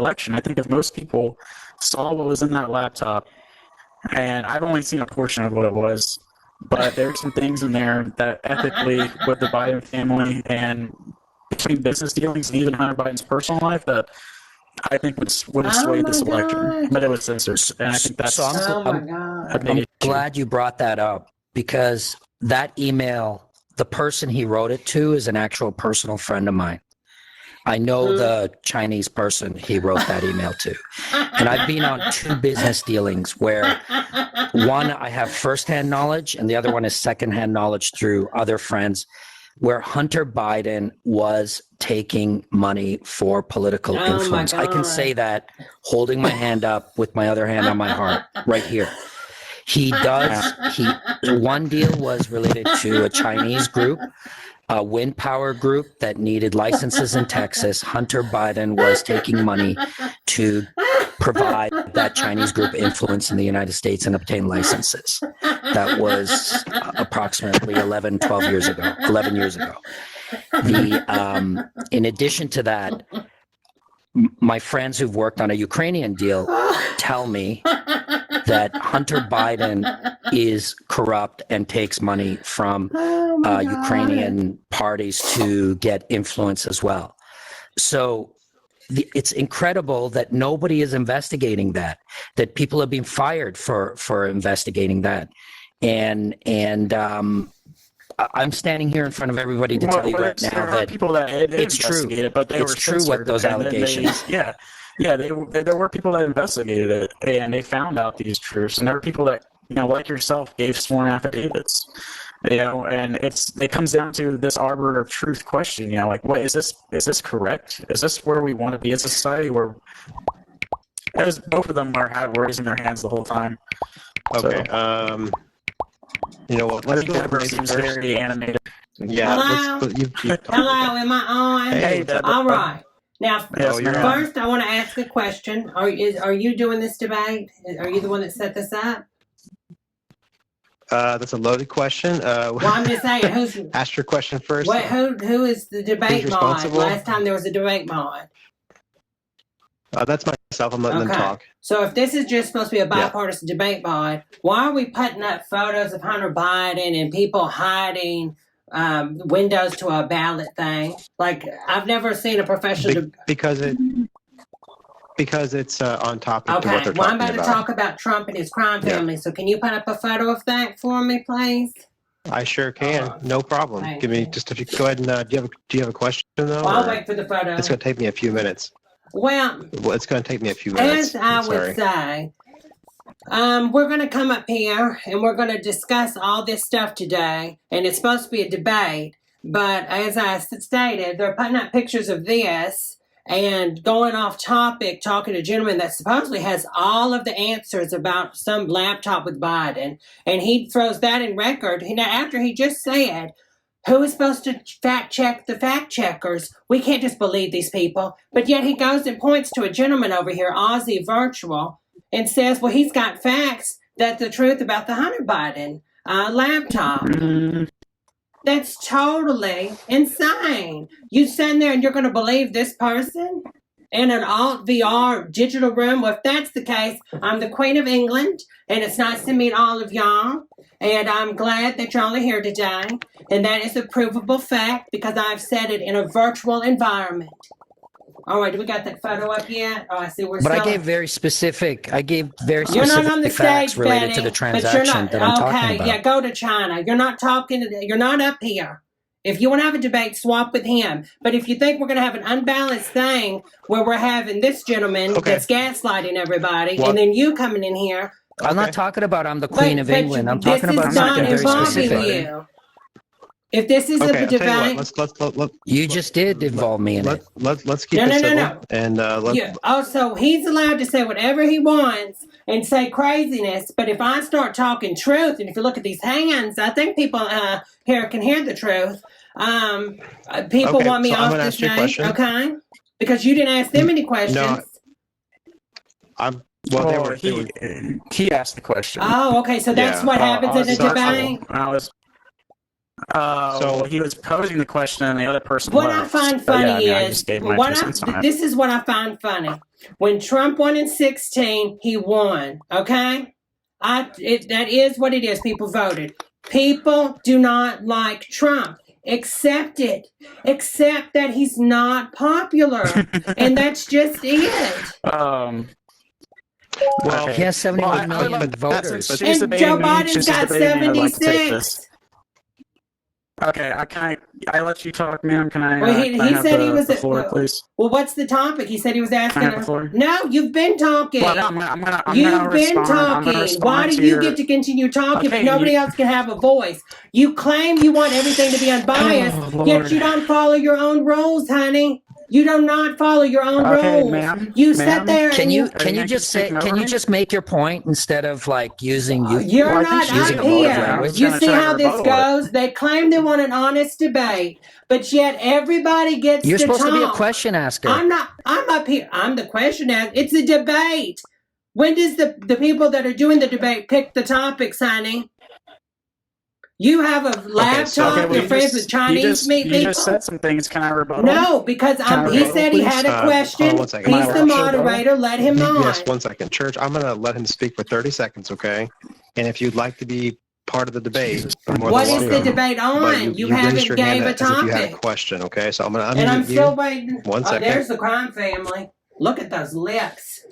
election. I think if most people saw what was in that laptop, and I've only seen a portion of what it was, but there's some things in there that ethically with the Biden family and between business dealings and even Hunter Biden's personal life that I think would have swayed this election. But it was censored. And I think that's I'm glad you brought that up, because that email, the person he wrote it to is an actual personal friend of mine. I know the Chinese person he wrote that email to. And I've been on 2 business dealings where one, I have firsthand knowledge, and the other one is secondhand knowledge through other friends, where Hunter Biden was taking money for political influence. I can say that holding my hand up with my other hand on my heart right here. One deal was related to a Chinese group, a wind power group that needed licenses in Texas. Hunter Biden was taking money to provide that Chinese group influence in the United States and obtain licenses. That was approximately 11 years ago. In addition to that, my friends who've worked on a Ukrainian deal tell me that Hunter Biden is corrupt and takes money from Ukrainian parties to get influence as well. So it's incredible that nobody is investigating that people have been fired for investigating that. And I'm standing here in front of everybody to tell you right now that it's true. But it's true what those allegations. There were people that investigated it, and they found out these truths. And there were people that, like yourself, gave sworn affidavits. And it comes down to this arbiter of truth question. Like, what is this? Is this correct? Is this where we want to be as a society? Where both of them were raising their hands the whole time. Okay. You know what? Let's go. Debra seems very animated. Yeah. Hello. Hello. Am I on? Hey, all right. Now, Yes, first, I want to ask a question. Are you doing this debate? Are you the one that set this up? That's a loaded question. Well, I'm just saying, who's ask your question first? Wait, who is the debate mod? Last time there was a debate mod. That's myself. I'm letting them talk. So if this is just supposed to be a bipartisan debate mod, why are we putting up photos of Hunter Biden and people hiding windows to a ballot thing? Like, I've never seen a professional... Because it's on topic to what they're talking about. Well, I'm about to talk about Trump and his crime family. So can you put up a photo of that for me, please? I sure can. No problem. Give me just if you go ahead and do you have a question though? Well, I'll wait for the photo. It's going to take me a few minutes. Well, it's going to take me a few minutes. As I would say, we're going to come up here and we're going to discuss all this stuff today. And it's supposed to be a debate. But as I stated, they're putting up pictures of this and going off topic, talking to a gentleman that supposedly has all of the answers about some laptop with Biden. And he throws that in record. After he just said, who is supposed to fact check the fact checkers? We can't just believe these people. But yet he goes and points to a gentleman over here, Aussie Virtual, and says, well, he's got facts that the truth about the Hunter Biden laptop. That's totally insane. You stand there and you're going to believe this person in an AltVR digital room? Well, if that's the case, I'm the Queen of England, and it's nice to meet all of y'all. And I'm glad that y'all are here today. And that is a provable fact because I've said it in a virtual environment. All right, do we got that photo up yet? Oh, I see. I gave very specific. You're not on the facts stage, related Betty, to the transaction that I'm talking about. Yeah, go to China. You're not talking. You're not up here. If you want to have a debate, swap with him. But if you think we're going to have an unbalanced thing where we're having this gentleman that's gaslighting everybody, and then you coming in here. I'm not talking about I'm the Queen of England. I'm talking about something very specific. You. If this is a debate, let's you just did involve me in it. Let's keep it civil. No. And also, he's allowed to say whatever he wants and say craziness. But if I start talking truth, and if you look at these hands, I think people here can hear the truth. People want me off this stage, okay? Because you didn't ask them any questions. No, he asked the question. Oh, okay. So that's what happens in a debate. So he was posing the question, and the other person. What I find funny is this is what I find funny. When Trump won in 2016, he won. Okay, that is what it is. People voted. People do not like Trump. Accept it. Accept that he's not popular, and that's just it. Well, he has 71 million voters. And Joe Biden's got 76. Okay, I let you talk, ma'am. Can I? Well, he have said the, he was the floor, please. Well, what's the topic? He said he was asking. Can I have the floor? No, you've been talking. Well, no, I'm You've gonna been respond. talking. Why do you get to continue talking, but nobody else can have a voice? You claim you want everything to be unbiased, yet you don't follow your own rules, honey. You do not follow your own rules. Ma'am, you sit there. Can you just just make your point instead of like using you? You're not up here. You see how this goes? They claim they want an honest debate, but yet everybody gets You're to supposed talk. to be a question asker. I'm not. I'm up here. I'm the question asker. It's a debate. When does the people that are doing the debate pick the topics, honey? You have a laptop. You're friends with Chinese people. You just said some things. Can I rebuttal? No, because he said he had a question. One second. He's the moderator. Let him on. Yes, 1 second. Church, I'm going to let him speak for 30 seconds, okay? And if you'd like to be part of the debate, you're more what than is welcome. the debate on? You haven't raised your gave hand a as if you had a topic. question, okay? So I'm going to And I'm unmute still you. waiting. 1 second. There's the crime family. Look at those lips.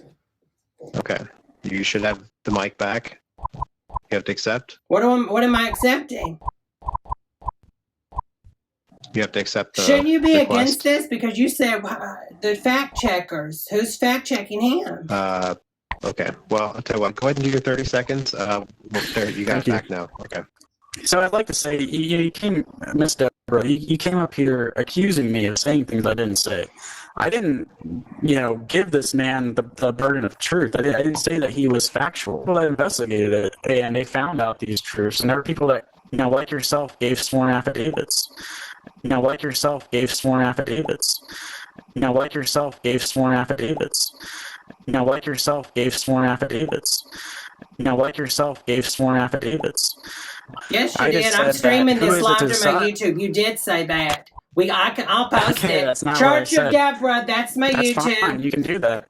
Okay. You should have the mic back. You have to accept. What am I accepting? You have to accept the Shouldn't you be request. against this? Because you said the fact checkers. Who's fact checking him? Okay. Well, I'll tell you what. Go ahead and do your 30 seconds. You got it back now. Okay. So I'd like to say, you came, Miss Debra, you came up here accusing me of saying things I didn't say. I didn't, give this man the burden of truth. I didn't say that he was factual. People that investigated it, and they found out these truths, and there were people that, like yourself, gave sworn affidavits. Like yourself, gave sworn affidavits. Like yourself, gave sworn affidavits. Like yourself, gave sworn affidavits. Like yourself, gave sworn affidavits. Yes, you did. I'm streaming this live to my YouTube. You did say that. I'll post it. That's not Church what I of said. Debra. That's my YouTube. Fine. You can do that.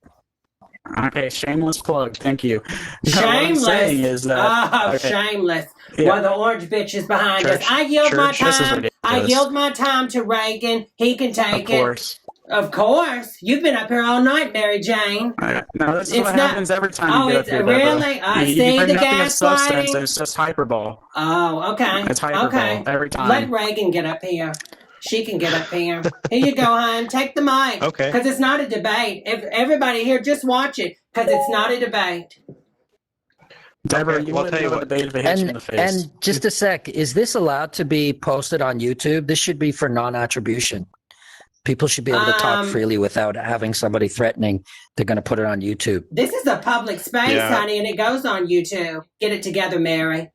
Okay, shameless plug. Thank you. Shameless. What I'm saying is that, shameless. Yeah. Well, the orange bitch is behind us. I yield my time. I yield my time to Reagan. He can take it. Of course. Of course. You've been up here all night, Mary Jane. No, this is what happens every time you get up here, really? Deborah. I you see bring the nothing of substance. gaslighting. It's just hyperbole. Oh, okay. It's hyperbole every time. Let Reagan get up here. She can get up here. Here you go, hon. Take the mic. Okay. Because it's not a debate. If everybody here, just watch it. Because it's not a debate. Deborah, you want to do a debate if it hits you in the face. And just a sec, is this allowed to be posted on YouTube? This should be for non-attribution. People should be able to talk freely without having somebody threatening they're going to put it on YouTube. This is a public space, honey, and it goes on YouTube. Get it together, Mary.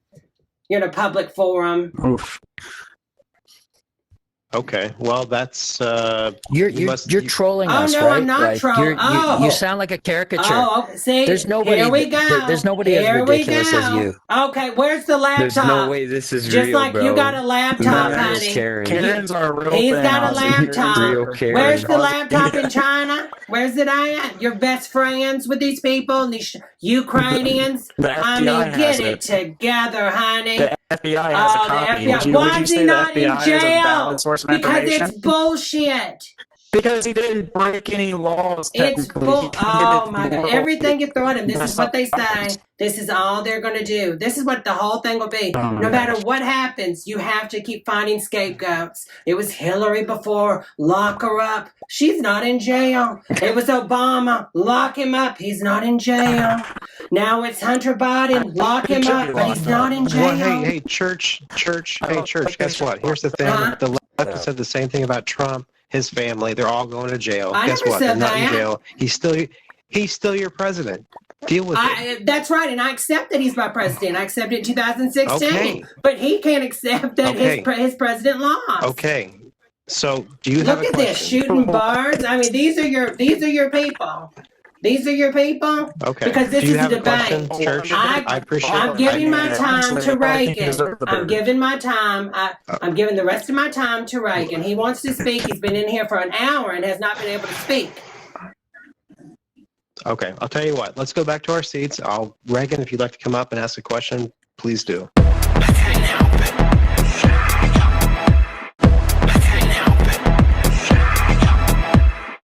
You're in a public forum. Oof. Okay. Well, that's you're trolling us, right? Oh no, right? I'm not trolling. You sound like a caricature. Oh, see, there's nobody. Here we go. There's nobody as ridiculous as you. Okay, where's the laptop? There's no way this is just real, like bro. you got a laptop, honey. Karens are a real He's thing. got a laptop. Real Karen. Where's the laptop in China? Where's it at? You're best friends with these people, these Ukrainians. I mean, get it together, honey. The FBI has a copy. FBI. Why is he not in jail? Because it's bullshit. Because he didn't break any laws. It's bull. Oh my God! Everything you throw at him. This is what they say. This is all they're going to do. This is what the whole thing will be. No matter what happens, you have to keep finding scapegoats. It was Hillary before. Lock her up. She's not in jail. It was Obama. Lock him up. He's not in jail. Now it's Hunter Biden. Lock him up, but he's not in jail. Well, hey, church. Guess what? Here's the thing. The left said the same thing about Trump. His family, they're all going to jail. Guess what? They're not in jail. He's still your president. Deal with it. That's right, and I accept that he's my president. I accepted in 2016. Okay. But he can't accept that his president lost. Okay. So do you have a question? Look at this, shooting birds. I mean, these are your people. These are your people? Okay. Because this is a debate. Church? I appreciate it. I'm giving my time to Reagan. I'm giving my time. I'm giving the rest of my time to Reagan. He wants to speak. He's been in here for an hour and has not been able to speak. Okay, I'll tell you what. Let's go back to our seats. Reagan, if you'd like to come up and ask a question, please do.